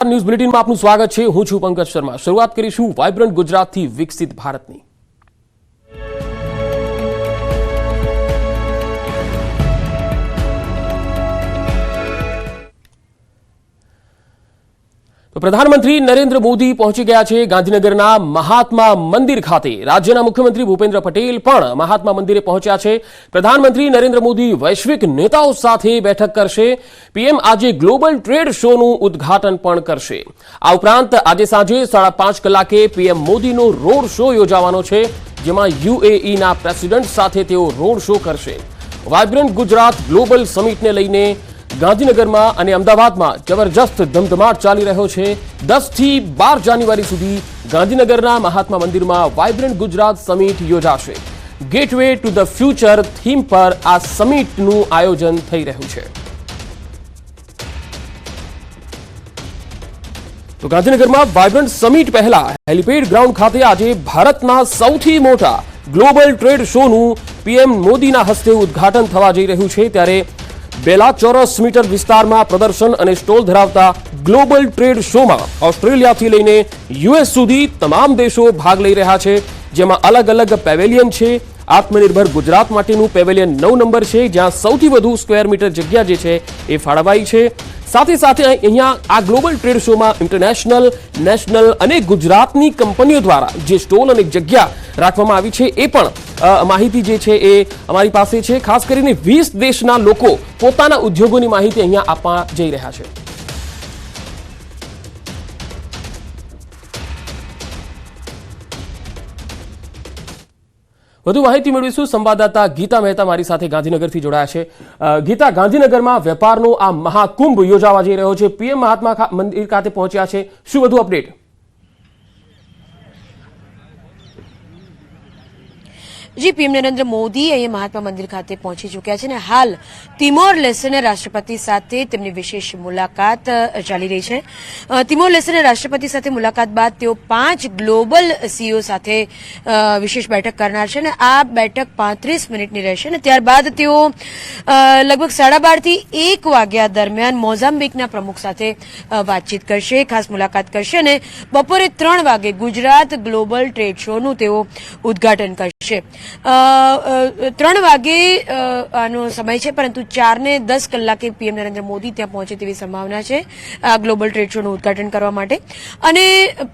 News બુલેટિનમાં આપનું સ્વાગત છે। હું છું પંકજ શર્મા। શરૂઆત કરીશું વાઇબ્રન્ટ ગુજરાતથી વિકસિત ભારતની। તો પ્રધાનમંત્રી નરેન્દ્ર મોદી પહોંચી ગયા છે ગાંધીનગરના મહાત્મા મંદિર ખાતે। રાજ્યના મુખ્યમંત્રી ભૂપેન્દ્ર પટેલ પણ મહાત્મા મંદિરે પહોંચ્યા છે। પ્રધાનમંત્રી નરેન્દ્ર મોદી વૈશ્વિક નેતાઓ સાથે બેઠક કરશે। પીએમ આજે ગ્લોબલ ટ્રેડ શોનું ઉદ્ઘાટન પણ કરશે। આ ઉપરાંત આજે સાંજે 5:30 કલાકે પીએમ મોદીનો રોડ શો યોજાવાનો છે, જેમાં યુએઈના પ્રેસિડેન્ટ સાથે તેઓ રોડ શો કરશે। વાઇબ્રન્ટ ગુજરાત ગ્લોબલ સમિટને લઈને ગાંધીનગરમાં અને અમદાવાદમાં જબરજસ્ત ધમધમાટ ચાલી રહ્યો છે। 10 થી 12 જાન્યુઆરી સુધી ગાંધીનગરના મહાત્મા મંદિરમાં વાઇબ્રન્ટ ગુજરાત સમિટ યોજાશે। Gateway to the future theme પર આ સમિટનું આયોજન થઈ રહ્યું છે। તો ગાંધીનગરમાં વાઇબ્રન્ટ સમિટ પહેલા હેલિપેડ ગ્રાઉન્ડ ખાતે આજે ભારતના સૌથી મોટા ગ્લોબલ ટ્રેડ શોનું પીએમ મોદીના હસ્તે ઉદ્ઘાટન થવા જઈ રહ્યું છે। ત્યારે 2 લાખ ચોરસ મીટર વિસ્તારમાં પ્રદર્શન અને સ્ટોલ ધરાવતા ગ્લોબલ ટ્રેડ શોમાં ઓસ્ટ્રેલિયાથી લઈને યુએસ સુધી તમામ દેશો ભાગ લઈ રહ્યા છે, જેમાં અલગ અલગ પેવેલિયન છે। આત્મનિર્ભર ગુજરાત માટેનું પેવેલિયન 9 નંબર છે, જ્યાં સૌથી વધુ સ્ક્વેર મીટર જગ્યા જે છે એ ફાળવાઈ છે। સાથે સાથે અહીંયા આ ગ્લોબલ ટ્રેડ શોમાં ઇન્ટરનેશનલ, નેશનલ અને ગુજરાતની કંપનીઓ દ્વારા જે સ્ટોલ અને જગ્યા રાખવામાં આવી છે એ પણ માહિતી જે છે એ અમારી પાસે છે। ખાસ કરીને 20 દેશના લોકો પોતાના ઉદ્યોગોની માહિતી અહીંયા આપવા જઈ રહ્યા છે। વધુ માહિતી મેળવીશું। સંવાદદાતા ગીતા મહેતા મારી સાથે ગાંધીનગરથી જોડાયા છે। ગીતા, ગાંધીનગરમાં વેપારનો આ મહાકુંભ યોજાવા જઈ રહ્યો છે, પીએમ મહાત્મા મંદિર ખાતે પહોંચ્યા છે, શું વધુ અપડેટ? જી, પીએમ નરેન્દ્ર મોદી અહીંયા મહાત્મા મંદિર ખાતે પહોંચી ચૂક્યા છે અને હાલ તિમોર લેસ્ટેના રાષ્ટ્રપતિ સાથે તેમની વિશેષ મુલાકાત ચાલી રહી છે। તિમોર લેસ્ટેના રાષ્ટ્રપતિ સાથે મુલાકાત બાદ તેઓ 5 ગ્લોબલ સીઈઓ સાથે વિશેષ બેઠક કરનાર છે અને આ બેઠક 35 મિનિટની રહેશે અને ત્યારબાદ તેઓ લગભગ 12:30 થી 1 વાગ્યા દરમિયાન મોઝામ્બિકના પ્રમુખ સાથે વાતચીત કરશે, ખાસ મુલાકાત કરશે અને બપોરે 3 વાગે ગુજરાત ગ્લોબલ ટ્રેડ શોનું તેઓ ઉદ્ઘાટન કરશે। 3 વાગે આનો સમય છે, પરંતુ 4:10 કલાકે પીએમ નરેન્દ્ર મોદી ત્યાં પહોંચે તેવી સંભાવના છે આ ગ્લોબલ ટ્રેડ શોનું ઉદ્ઘાટન કરવા માટે અને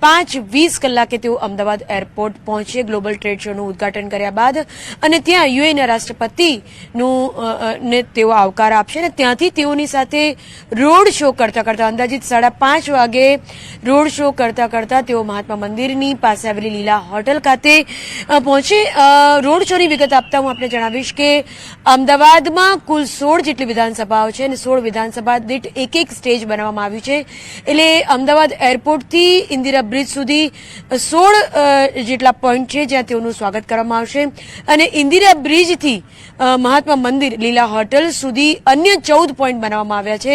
5:20 કલાકે તેઓ અમદાવાદ એરપોર્ટ પહોંચે ગ્લોબલ ટ્રેડ શોનું ઉદ્ઘાટન કર્યા બાદ અને ત્યાં યુએઈના રાષ્ટ્રપતિનું ને તેઓ આવકાર આપશે અને ત્યાંથી તેઓની સાથે રોડ શો કરતા કરતા અંદાજિત 5:30 વાગે રોડ શો કરતા કરતા તેઓ મહાત્મા મંદિરની પાસે આવેલી લીલા હોટલ ખાતે પહોંચે। રોડ શોની વિગત આપતા હું આપને જણાવીશ કે અમદાવાદમાં કુલ 16 જેટલી વિધાનસભાઓ છે અને 16 વિધાનસભા દીઠ એક સ્ટેજ બનાવવામાં આવ્યું છે, એટલે અમદાવાદ એરપોર્ટથી ઇન્દિરા બ્રિજ સુધી 16 જેટલા પોઈન્ટ છે જ્યાં તેઓનું સ્વાગત કરવામાં આવશે અને ઇન્દિરા બ્રિજથી મહાત્મા મંદિર લીલા હોટલ સુધી અન્ય 14 પોઈન્ટ બનાવવામાં આવ્યા છે,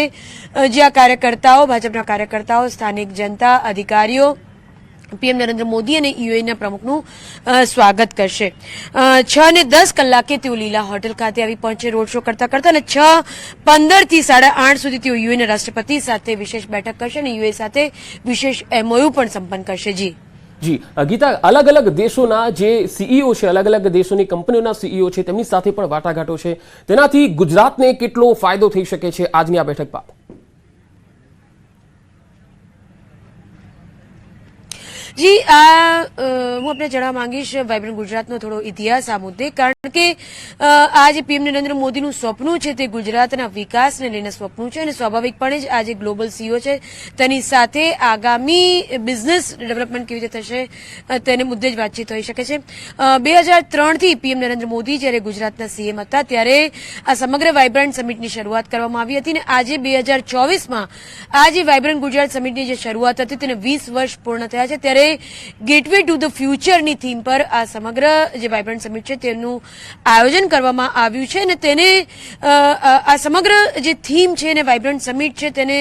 જ્યાં કાર્યકર્તાઓ, ભાજપના કાર્યકર્તાઓ, સ્થાનિક જનતા, અધિકારીઓ પીએમ નરેન્દ્ર મોદી અને યુએઈના પ્રમુખનું સ્વાગત કરશે। 6:10 કલાકે તેઓ લીલા હોટલ ખાતે આવી પહોંચે રોડ શો કરતા કરતા અને 6:15 થી 8:30 સુધી તેઓ યુએઈના રાષ્ટ્રપતિ સાથે વિશેષ બેઠક કરશે અને યુએઈ સાથે વિશેષ એમઓયુ પણ સંપન્ન કરશે। જી ગીતા, અલગ અલગ દેશોના જે સીઈઓ છે, અલગ અલગ દેશોની કંપનીઓના સીઈઓ છે, તેમની સાથે પણ વાટાઘાટો છે, તેનાથી ગુજરાતને કેટલો ફાયદો થઈ શકે છે આજની આ બેઠક બાદ? જી, હું આપને જણાવવા માંગીશ વાઇબ્રન્ટ ગુજરાતનો થોડો ઇતિહાસ આ મુદ્દે, કારણ કે આ જે પીએમ નરેન્દ્ર મોદીનું સ્વપ્ન છે તે ગુજરાતના વિકાસને લઈને સ્વપ્ન છે અને સ્વાભાવિકપણે જ આ જે ગ્લોબલ સીઈઓ છે તેની સાથે આગામી બિઝનેસ ડેવલપમેન્ટ કેવી રીતે થશે તેને મુદ્દે જ વાતચીત થઈ શકે છે। 2003થી પીએમ નરેન્દ્ર મોદી જ્યારે ગુજરાતના સીએમ હતા ત્યારે આ સમગ્ર વાઇબ્રન્ટ સમિટની શરૂઆત કરવામાં આવી હતી અને આજે 2024માં આ જે વાઇબ્રન્ટ ગુજરાત સમિટની જે શરૂઆત હતી તેને 20 વર્ષ પૂર્ણ થયા છે, ત્યારે ત્યારે ગેટવે ટુ ધ ફ્યુચરની થીમ પર આ સમગ્ર જે વાઇબ્રન્ટ સમિટ છે તેનું આયોજન કરવામાં આવ્યું છે અને તેને આ સમગ્ર જે થીમ છે અને વાઇબ્રન્ટ સમિટ છે તેને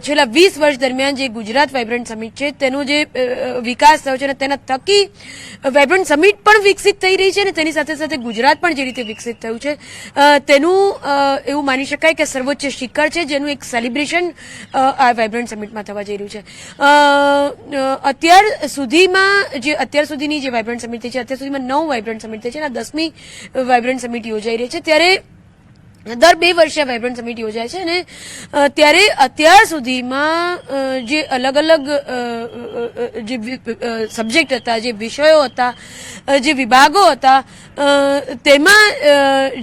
છેલ્લા 20 વર્ષ દરમિયાન જે ગુજરાત વાઇબ્રન્ટ સમિટ છે તેનો જે વિકાસ થયો છે અને તેના થકી વાઇબ્રન્ટ સમિટ પણ વિકસિત થઈ રહી છે અને તેની સાથે સાથે ગુજરાત પણ જે રીતે વિકસિત થયું છે તેનું એવું માની શકાય કે સર્વોચ્ચ શિખર છે જેનું એક સેલિબ્રેશન આ વાઇબ્રન્ટ સમિટમાં થવા જઈ રહ્યું છે. અત્યાર સુધીની જે વાઇબ્રન્ટ સમિટ થઈ છે અત્યાર સુધીમાં 9 વાઇબ્રન્ટ સમિટ થઈ છે અને 10મી વાઇબ્રન્ટ સમિટ યોજાઈ રહી છે. ત્યારે દર 2 વર્ષે વાઇબ્રન્ટ સમિટ યોજાય છે અને ત્યારે અત્યાર સુધીમાં જે અલગ અલગ જે સબ્જેક્ટ હતા, જે વિષયો હતા, જે વિભાગો હતા તેમાં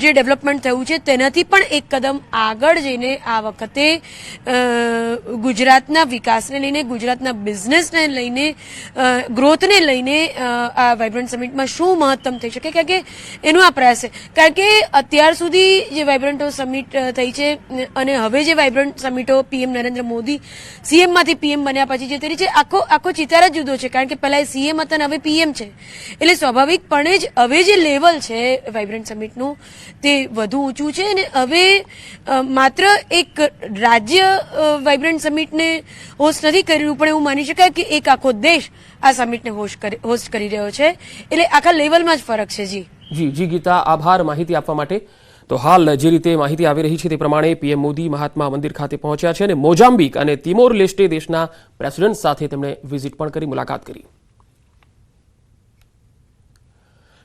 જે ડેવલપમેન્ટ થયું છે તેનાથી પણ એક કદમ આગળ જઈને આ વખતે ગુજરાતના વિકાસને લઈને, ગુજરાતના બિઝનેસને લઈને, ગ્રોથને લઈને આ વાઇબ્રન્ટ સમિટમાં શું મહત્તમ થઈ શકે કારણ કે એનો આ પ્રયાસ છે. કારણ કે અત્યાર સુધી જે વાઇબ્રન્ટ સમિટ થઈ છે અને હવે જે વાઇબ્રન્ટ સમિટો પીએમ નરેન્દ્ર મોદી સીએમ માંથી પીએમ બન્યા પછી જે તેની છે આખો ચિતાર જ જુદો છે કારણ કે પહેલા સીએમ હતા અને હવે પીએમ છે એટલે સ્વાભાવિકપણે જ હવે જે લેવલ છે વાઇબ્રન્ટ સમિટનું તે વધુ ઊંચું છે અને હવે માત્ર એક રાજ્ય વાઇબ્રન્ટ સમિટને હોસ્ટ નથી કરી રહ્યું પણ એવું માની શકાય કે એક આખો દેશ આ સમિટને હોસ્ટ કરી રહ્યો છે એટલે આખા લેવલમાં જ ફરક છે. જી ગીતા, આભાર માહિતી આપવા માટે. તો હાલ જે રીતે માહિતી આવી રહી છે તે પ્રમાણે પીએમ મોદી મહાત્મા મંદિર ખાતે પહોંચ્યા છે અને મોઝામ્બિક અને તિમોર લેસ્ટે દેશના પ્રેસિડેન્ટ સાથે તેમણે વિઝિટ પણ કરી, મુલાકાત કરી.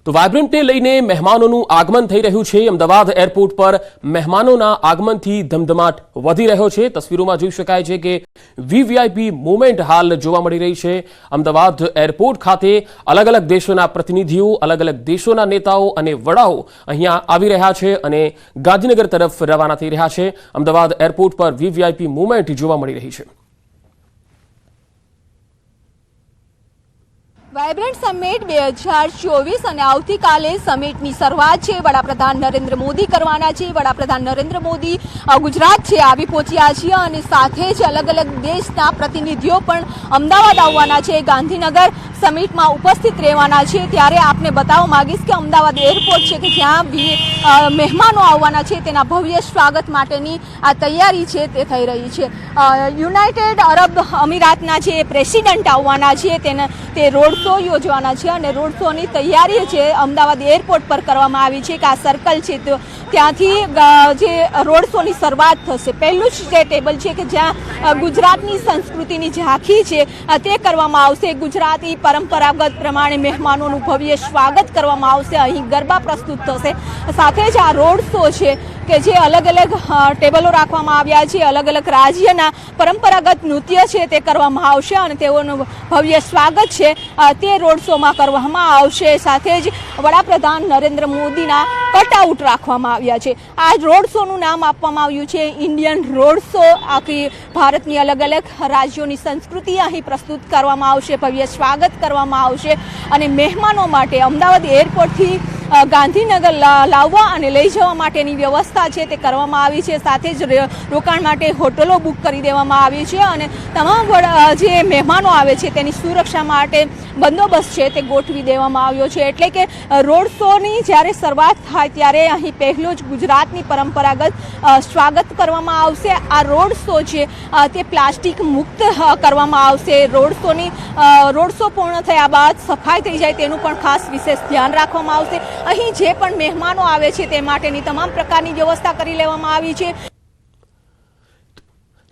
તો વાઇબ્રન્ટને લઈને મહેમાનોનું આગમન થઈ રહ્યું છે. અમદાવાદ એરપોર્ટ પર મહેમાનોના આગમનથી ધમધમાટ વધી રહ્યો છે. તસવીરોમાં જોઈ શકાય છે કે વીવીઆઈપી મુવમેન્ટ હાલ જોવા મળી રહી છે. અમદાવાદ એરપોર્ટ ખાતે અલગ અલગ દેશોના પ્રતિનિધિઓ, અલગ અલગ દેશોના નેતાઓ અને વડાઓ અહીંયા આવી રહ્યા છે અને ગાંધીનગર તરફ રવાના થઈ રહ્યા છે. અમદાવાદ એરપોર્ટ પર વીવીઆઈપી મુવમેન્ટ જોવા મળી રહી છે. વાઇબ્રન્ટ સમિટ 2024 અને આવતીકાલે સમિટની શરૂઆત છે. વડાપ્રધાન નરેન્દ્ર મોદી કરવાના છે. વડાપ્રધાન નરેન્દ્ર મોદી ગુજરાત છે આવી પહોંચ્યા છે અને સાથે જ અલગ અલગ દેશના પ્રતિનિધિઓ પણ અમદાવાદ આવવાના છે, ગાંધીનગર સમિટમાં ઉપસ્થિત રહેવાના છે. ત્યારે આપને બતાવવા માંગીશ કે અમદાવાદ એરપોર્ટ છે કે જ્યાં મહેમાનો આવવાના છે તેના ભવ્ય સ્વાગત માટેની આ તૈયારી છે તે થઈ રહી છે. યુનાઇટેડ અરબ અમીરાતના જે પ્રેસિડેન્ટ આવવાના છે તે રોડ શો યોજવાના છે અને રોડ શોની તૈયારી છે અમદાવાદ એરપોર્ટ પર કરવામાં આવી છે કે આ સર્કલ છે તો ત્યાંથી જે રોડ શોની શરૂઆત થશે. પહેલું જ જે ટેબલ છે કે જ્યાં ગુજરાતની સંસ્કૃતિની ઝાંખી છે તે કરવામાં આવશે. ગુજરાતી પરંપરાગત પ્રમાણે મહેમાનોનું ભવ્ય સ્વાગત કરવામાં આવશે. અહીં ગરબા પ્રસ્તુત થશે. સાથે જ આ રોડ શો છે કે જે અલગ અલગ ટેબલો રાખવામાં આવ્યા છે, અલગ અલગ રાજ્યના પરંપરાગત નૃત્ય છે તે કરવામાં આવશે અને તેઓનું ભવ્ય સ્વાગત છે તે રોડ શોમાં કરવામાં આવશે. સાથે જ વડાપ્રધાન નરેન્દ્ર મોદીના કટઆઉટ રાખવામાં આવ્યા છે. આ રોડ શોનું નામ આપવામાં આવ્યું છે ઇન્ડિયન રોડ શો. આખી ભારતની અલગ અલગ રાજ્યોની સંસ્કૃતિ અહીં પ્રસ્તુત કરવામાં આવશે, ભવ્ય સ્વાગત કરવામાં આવશે અને મહેમાનો માટે અમદાવાદ એરપોર્ટથી ગાંધીનગર લાવવા અને લઈ જવા માટેની વ્યવસ્થા છે તે કરવામાં આવી છે. સાથે જ રોકાણ માટે હોટલો બુક કરી દેવામાં આવી છે અને તમામ જે મહેમાનો આવે છે તેની સુરક્ષા માટે બંદોબસ્ત છે તે ગોઠવી દેવામાં આવ્યો છે. એટલે કે રોડ શોની જ્યારે શરૂઆત થાય ત્યારે અહીં પહેલો જ ગુજરાતની પરંપરાગત સ્વાગત કરવામાં આવશે. આ રોડ શો છે તે પ્લાસ્ટિક મુક્ત કરવામાં આવશે. રોડ શો પૂર્ણ થયા બાદ સફાઈ થઈ જાય તેનું પણ ખાસ વિશેષ ધ્યાન રાખવામાં આવશે. અહીં જે પણ મહેમાનો આવે છે તે માટેની તમામ પ્રકારની વ્યવસ્થા કરી લેવામાં આવી છે.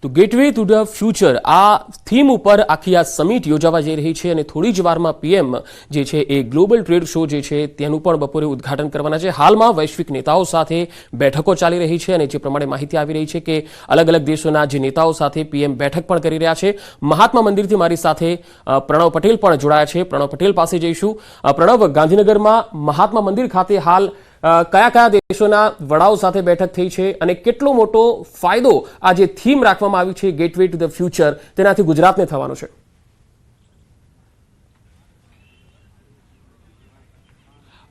તો ગેટવે ટુ ધ ફ્યુચર આ થીમ ઉપર આખી આ સમિટ યોજાવા જઈ રહી છે અને થોડી જ વારમાં પીએમ જે છે એ ગ્લોબલ ટ્રેડ શો જે છે તેનું પણ બપોરે ઉદ્ઘાટન કરવાના છે. હાલમાં વૈશ્વિક નેતાઓ સાથે બેઠકો ચાલી રહી છે અને જે પ્રમાણે માહિતી આવી રહી છે કે અલગ અલગ દેશોના જે નેતાઓ સાથે પીએમ બેઠક પણ કરી રહ્યા છે. મહાત્મા મંદિરથી મારી સાથે પ્રણવ પટેલ પણ જોડાયા છે. પ્રણવ પટેલ પાસે જઈશું. પ્રણવ, ગાંધીનગરમાં મહાત્મા મંદિર ખાતે હાલ કયા કયા દેશોના વડાઓ સાથે બેઠક થઈ છે અને કેટલો મોટો ફાયદો આ જે થીમ રાખવામાં આવી છે ગેટવે ટુ ધ ફ્યુચર તેનાથી ગુજરાતને થવાનો છે?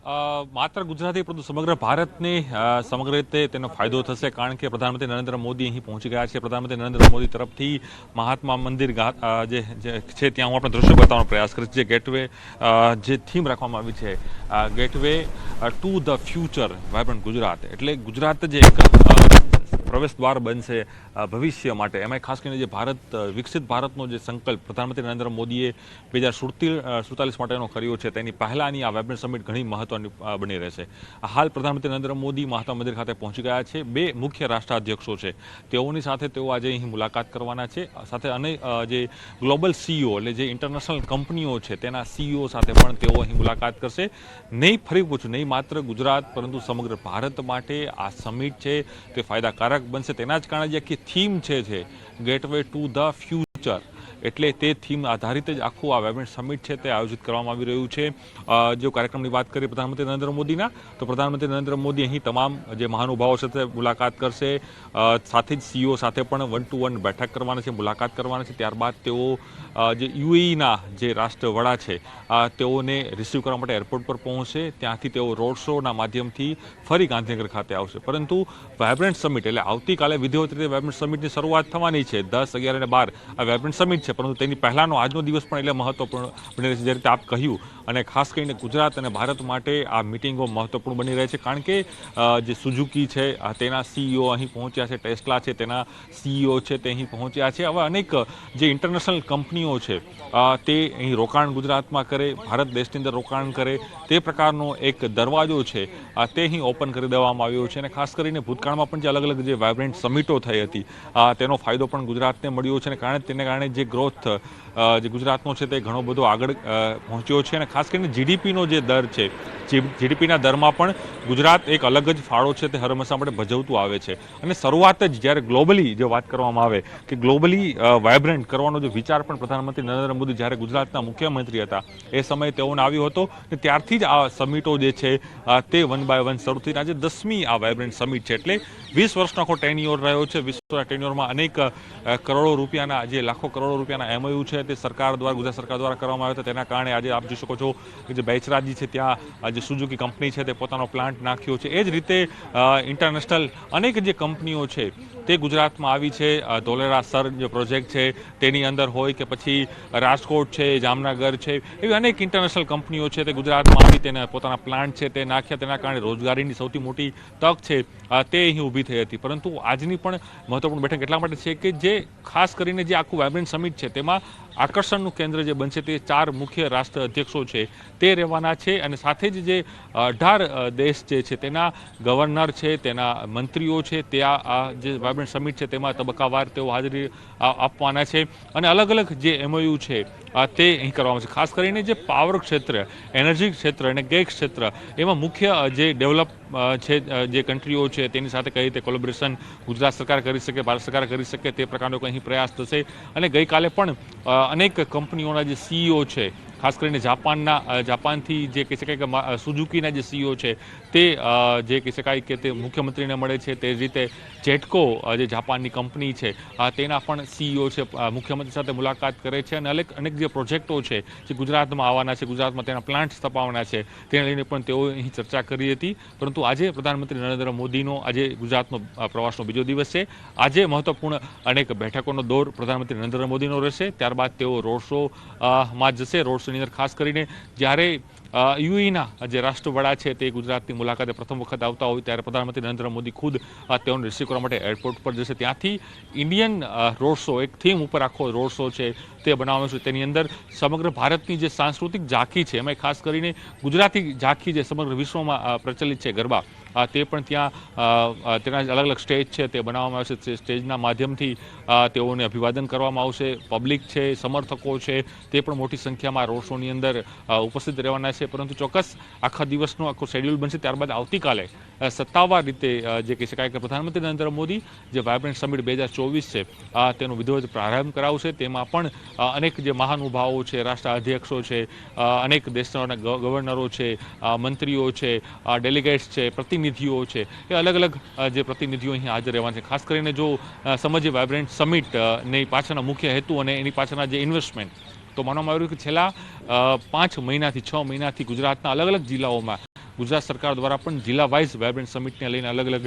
માત્ર ગુજરાતી પરંતુ સમગ્ર ભારતને સમગ્ર રીતે તેનો ફાયદો થશે, કારણ કે પ્રધાનમંત્રી નરેન્દ્ર મોદી અહીં પહોંચી ગયા છે. પ્રધાનમંત્રી નરેન્દ્ર મોદી તરફથી મહાત્મા મંદિર જે છે ત્યાં હું આપણે દ્રશ્યો બતાવવાનો પ્રયાસ કરીશ. જે ગેટવે જે થીમ રાખવામાં આવી છે, gateway to the future vibrant Gujarat, એટલે ગુજરાત જે એક પ્રવેશ દ્વાર બનશે ભવિષ્ય માટે. એમાં ખાસ કરીને જે ભારત વિકસિત ભારતનો જે સંકલ્પ પ્રધાનમંત્રી નરેન્દ્ર મોદીએ 2047 માટેનો કર્યો છે, તેની પહેલાંની આ વાઇબ્રન્ટ સમિટ ઘણી મહત્વની બની રહેશે. હાલ પ્રધાનમંત્રી નરેન્દ્ર મોદી મહાત્મા મંદિર ખાતે પહોંચી ગયા છે. બે મુખ્ય રાષ્ટ્રાધ્યક્ષો છે, તેઓની સાથે તેઓ આજે અહીં મુલાકાત કરવાના છે. સાથે અને જે ગ્લોબલ સીઈઓ એટલે જે ઇન્ટરનેશનલ કંપનીઓ છે તેના સીઈઓ સાથે પણ તેઓ અહીં મુલાકાત કરશે. નહીં ફરી પૂછું, નહીં માત્ર ગુજરાત પરંતુ સમગ્ર ભારત માટે આ સમિટ છે તે ફાયદાકારક બનશે. તેના જ કારણે જે આખી થીમ છે ગેટવે ટુ ધ ફ્યુચર, એટલે તે થીમ આધારિત જ આખું આ વાઇબ્રન્ટ સમિટ છે તે આયોજિત કરવામાં આવી રહ્યું છે. જો કાર્યક્રમની વાત કરીએ પ્રધાનમંત્રી નરેન્દ્ર મોદીના, તો પ્રધાનમંત્રી નરેન્દ્ર મોદી અહીં તમામ જે મહાનુભાવો સાથે મુલાકાત કરશે. સાથે જ સીઈઓ સાથે પણ 1-to-1 બેઠક કરવાના છે, મુલાકાત કરવાના છે. ત્યારબાદ તેઓ જે યુએઈના જે રાષ્ટ્રવડા છે તેઓને રિસીવ કરવા માટે એરપોર્ટ પર પહોંચશે. ત્યાંથી તેઓ રોડ શોના માધ્યમથી ફરી ગાંધીનગર ખાતે આવશે. પરંતુ વાઇબ્રન્ટ સમિટ એટલે આવતીકાલે વિધિવત રીતે વાઇબ્રન્ટ સમિટની શરૂઆત થવાની છે. 10, 11 અને 12 આ વાઇબ્રન્ટ સમિટ છે, પરંતુ તેની પહેલાંનો આજનો દિવસ પણ એટલે મહત્વપૂર્ણ બની રહે છે. જે રીતે આપ કહ્યું, અને ખાસ કરીને ગુજરાત અને ભારત માટે આ મિટિંગો મહત્વપૂર્ણ બની રહે છે, કારણ કે જે સુઝુકી છે તેના સીઈઓ અહીં પહોંચ્યા છે, ટેસ્લા છે તેના સીઈઓ છે તે અહીં પહોંચ્યા છે. હવે અનેક જે ઇન્ટરનેશનલ કંપનીઓ છે તે અહીં રોકાણ ગુજરાતમાં કરે, ભારત દેશની અંદર રોકાણ કરે, તે પ્રકારનો એક દરવાજો છે તે અહીં ઓપન કરી દેવામાં આવ્યો છે. અને ખાસ કરીને ભૂતકાળમાં પણ જે અલગ અલગ જે વાઇબ્રન્ટ સમિટો થઈ હતી તેનો ફાયદો પણ ગુજરાતને મળ્યો છે. અને તેને કારણે જે ગ્રોથ જે ગુજરાતનો છે તે ઘણો બધો આગળ પહોંચ્યો છે. અને ખાસ કરીને જીડીપીનો જે દર છે, જીડીપીના દરમાં પણ ગુજરાત એક અલગ જ ફાળો છે તે હંમેશા માટે ભજવતું આવે છે. અને શરૂઆત જ જ્યારે ગ્લોબલી જો વાત કરવામાં આવે કે ગ્લોબલી વાઇબ્રન્ટ કરવાનો જે વિચાર પણ પ્રધાનમંત્રી નરેન્દ્ર મોદી જ્યારે ગુજરાતના મુખ્યમંત્રી હતા એ સમયે તેઓને આવ્યો હતો. ત્યારથી જ આ સમિટો જે છે તે 1 by 1 શરૂ થઈને આજે 10મી આ વાઇબ્રન્ટ સમિટ છે. એટલે 20 વર્ષનો આખો ટેન્યુઅર રહ્યો છે. 20 વર્ષના ટેન્યુઅરમાં અનેક કરોડો રૂપિયાના જે લાખો કરોડો રૂપિયાના એમઓયુ છે તે સરકાર દ્વારા, ગુજરાત સરકાર દ્વારા કરવામાં આવ્યા હતા. તેના કારણે આજે આપ જોઈ શકો છો કે જે બેચરાજી છે ત્યાં જે સુઝુકી કંપની છે તે પોતાનો પ્લાન્ટ નાખ્યો છે. એ જ રીતે ઇન્ટરનેશનલ અનેક જે કંપનીઓ છે તે ગુજરાતમાં આવી છે. ધોલેરા સર જે પ્રોજેક્ટ છે તેની અંદર હોય કે પછી રાજકોટ છે, જામનગર છે, એવી અનેક ઇન્ટરનેશનલ કંપનીઓ છે તે ગુજરાતમાં આવી તેને પોતાના પ્લાન્ટ છે તે નાખ્યા. તેના કારણે રોજગારીની સૌથી મોટી તક છે તે અહીં ઊભી થઈ હતી. પરંતુ આજની પણ મહત્વપૂર્ણ બેઠક એટલા માટે છે કે જે ખાસ કરીને જે આખું વાઇબ્રન્ટ સમિટ છે તેમાં આકર્ષણનું કેન્દ્ર જે બનશે તે 4 મુખ્ય રાષ્ટ્ર અધ્યક્ષો છે તે રહેવાના છે. અને સાથે જ જે 18 દેશ જે છે તેના ગવર્નર છે, તેના મંત્રીઓ છે, તે આ જે વાઇબ્રન્ટ સમિટ છે તેમાં તબક્કાવાર તેઓ હાજરી આપવાના છે. અને અલગ અલગ જે એમઓયુ છે તે અહીં કરવામાં છે. ખાસ કરીને જે પાવર ક્ષેત્ર, એનર્જી ક્ષેત્ર અને ગેસ ક્ષેત્ર, એમાં મુખ્ય જે ડેવલપ છે જે કન્ટ્રીઓ છે તેની સાથે કઈ રીતે કોલેબોરેશન ગુજરાત સરકાર કરી શકે, ભારત સરકાર કરી શકે, તે પ્રકારનો અહીં પ્રયાસ થશે. અને ગઈકાલે પણ અનેક કંપનીઓના જે સીઈઓ છે, ખાસ કરીને જાપાનથી જે કહી શકાય કે સુઝુકીના જે સીઈઓ છે તે જે કહી શકાય કે તે મુખ્યમંત્રીને મળે છે. તે જ રીતે જેટકો જે જાપાનની કંપની છે તેના પણ સીઈઓ છે મુખ્યમંત્રી સાથે મુલાકાત કરે છે. અને અનેક જે પ્રોજેક્ટો છે જે ગુજરાતમાં આવવાના છે, ગુજરાતમાં તેના પ્લાન્ટ સ્થપાવવાના છે, તેને લઈને પણ તેઓ અહીં ચર્ચા કરી હતી. પરંતુ આજે પ્રધાનમંત્રી નરેન્દ્ર મોદીનો આજે ગુજરાતનો પ્રવાસનો બીજો દિવસ છે. આજે મહત્વપૂર્ણ અનેક બેઠકોનો દોર પ્રધાનમંત્રી નરેન્દ્ર મોદીનો રહેશે. ત્યારબાદ તેઓ રોડ શોમાં જશે. રોડ શોની અંદર ખાસ કરીને જ્યારે યુએઈના જે રાષ્ટ્રવડા છે તે ગુજરાતની મુલાકાતે પ્રથમ વખત આવતા હોય ત્યારે પ્રધાનમંત્રી નરેન્દ્ર મોદી ખુદ તેઓને રિસીવ કરવા માટે એરપોર્ટ પર જશે. ત્યાંથી ઇન્ડિયન રોડ શો, એક થીમ ઉપર આખો રોડ શો છે તે બનાવવાનો છે. તેની અંદર સમગ્ર ભારતની જે સાંસ્કૃતિક ઝાંખી છે, એમાં ખાસ કરીને ગુજરાતી ઝાંખી જે સમગ્ર વિશ્વમાં પ્રચલિત છે ગરબા, તે પણ ત્યાં તેના અલગ અલગ સ્ટેજ છે તે બનાવવામાં આવશે. સ્ટેજના માધ્યમથી તેઓને અભિવાદન કરવામાં આવશે. પબ્લિક છે, સમર્થકો છે, તે પણ મોટી સંખ્યામાં રોડ શોની અંદર ઉપસ્થિત રહેવાના છે. પરંતુ ચોક્કસ આખા દિવસનો આખો શેડ્યુલ બનશે. ત્યારબાદ આવતીકાલે સત્તાવાર રીતે જે કહી શકાય કે પ્રધાનમંત્રી નરેન્દ્ર મોદી જે વાઇબ્રન્ટ સમિટ 2024 છે તેનો વિધિવત પ્રારંભ કરાવશે. તેમાં પણ અનેક જે મહાનુભાવો છે, રાષ્ટ્રાધ્યક્ષો છે, અનેક દેશના ગવર્નરો છે, મંત્રીઓ છે, ડેલિગેટ્સ છે, પ્રતિનિધિઓ છે, એ અલગ અલગ જે પ્રતિનિધિઓ અહીં હાજર રહેવાના છે. ખાસ કરીને જો સમજીએ વાઇબ્રન્ટ સમિટની પાછળના મુખ્ય હેતુ અને એની પાછળના જે ઇન્વેસ્ટમેન્ટ, તો માનવામાં આવ્યું કે છેલ્લા 5 મહિનાથી 6 મહિનાથી ગુજરાતના અલગ અલગ જિલ્લાઓમાં ગુજરાત સરકાર દ્વારા પણ જિલ્લા વાઇઝ વાઇબ્રન્ટ સમિટને લઈને અલગ અલગ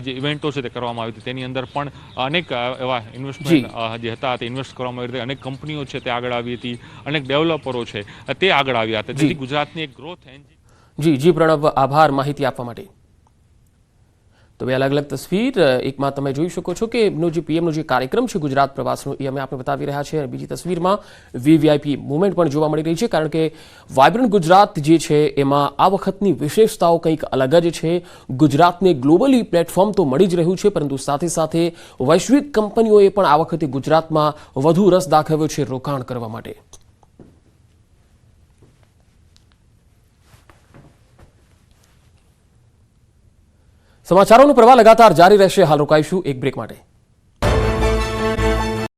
જે ઇવેન્ટો છે તે કરવામાં આવી હતી. તેની અંદર પણ અનેક એવા ઇન્વેસ્ટમેન્ટ જે હતા તે ઇન્વેસ્ટ કરવામાં આવી હતી. અનેક કંપનીઓ છે તે આગળ આવી હતી, અનેક ડેવલપરો છે તે આગળ આવ્યા હતા. જેથી ગુજરાતની એક ગ્રોથ એન્જિન. જી પ્રણવ, આભાર માહિતી આપવા માટે. તો બે અલગ અલગ તસવીર, એકમાં તમે જોઈ શકો છો કે એમનો જે પીએમનો જે કાર્યક્રમ છે ગુજરાત પ્રવાસનો એ અમે આપણે બતાવી રહ્યા છીએ, અને બીજી તસવીરમાં વીવીઆઈપી મુવમેન્ટ પણ જોવા મળી રહી છે, કારણ કે વાઇબ્રન્ટ ગુજરાત જે છે એમાં આ વખતની વિશેષતાઓ કંઈક અલગ જ છે. ગુજરાતને ગ્લોબલી પ્લેટફોર્મ તો મળી જ રહ્યું છે, પરંતુ સાથે સાથે વૈશ્વિક કંપનીઓએ પણ આ વખતે ગુજરાતમાં વધુ રસ દાખવ્યો છે રોકાણ કરવા માટે. સમાચારોનો પ્રવાહ લગાતાર જારી રહેશે. હાલ રોકાઈશું એક બ્રેક માટે.